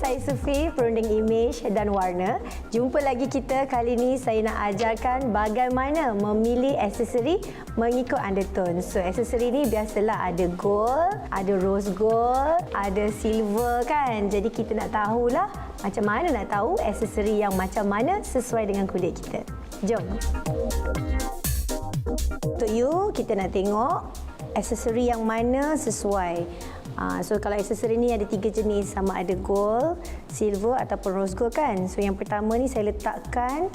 Saya Sufi, perunding imej dan warna. Jumpa lagi kita. Kali ini saya nak ajarkan bagaimana memilih aksesori mengikut undertone. So, aksesori ni biasalah ada gold, ada rose gold, ada silver kan. Jadi kita nak tahulah macam mana nak tahu aksesori yang macam mana sesuai dengan kulit kita. Jom. Untuk you, kita nak tengok aksesori yang mana sesuai. So kalau aksesori ni ada 3 jenis, sama ada gold, silver ataupun rose gold kan. So yang pertama ni saya letakkan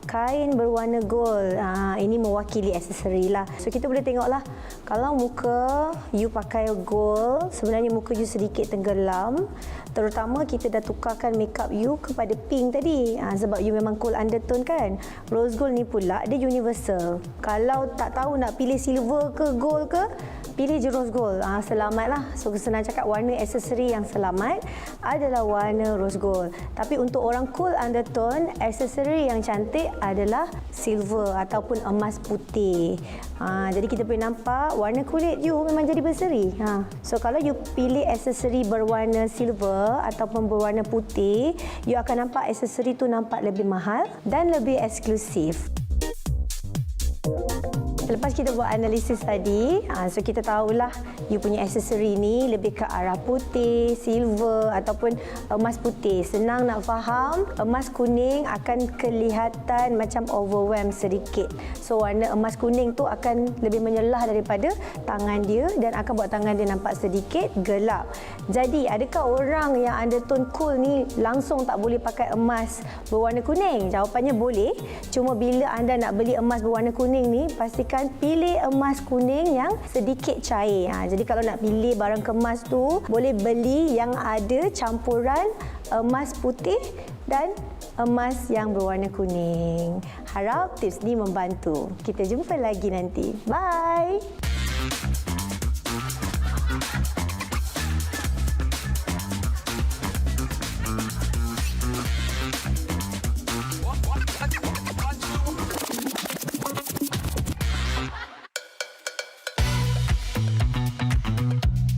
kain berwarna gold. Ini mewakili aksesori lah. So kita boleh tengoklah, kalau muka you pakai gold, sebenarnya muka you sedikit tenggelam. Terutama kita dah tukarkan makeup you kepada pink tadi. Sebab you memang cool undertone kan. Rose gold ni pula dia universal. Kalau tak tahu nak pilih silver ke gold ke, pilih je rose gold. Selamatlah. So senang cakap, warna aksesori yang selamat adalah warna rose gold. Tapi untuk orang cool undertone, aksesori yang cantik adalah silver ataupun emas putih. Jadi kita boleh nampak warna kulit you memang jadi berseri. So kalau you pilih aksesori berwarna silver ataupun berwarna putih, you akan nampak aksesori tu nampak lebih mahal dan lebih eksklusif. Lepas kita buat analisis tadi, so kita tahulah you punya aksesori ni lebih ke arah putih, silver ataupun emas putih. Senang nak faham, emas kuning akan kelihatan macam overwhelm sedikit. So warna emas kuning tu akan lebih menyelah daripada tangan dia dan akan buat tangan dia nampak sedikit gelap. Jadi adakah orang yang undertone cool ni langsung tak boleh pakai emas berwarna kuning? Jawapannya boleh. Cuma bila anda nak beli emas berwarna kuning ni, pastikan pilih emas kuning yang sedikit cair. Jadi kalau nak pilih barang kemas tu, boleh beli yang ada campuran emas putih dan emas yang berwarna kuning. Harap tips ni membantu. Kita jumpa lagi nanti. Bye!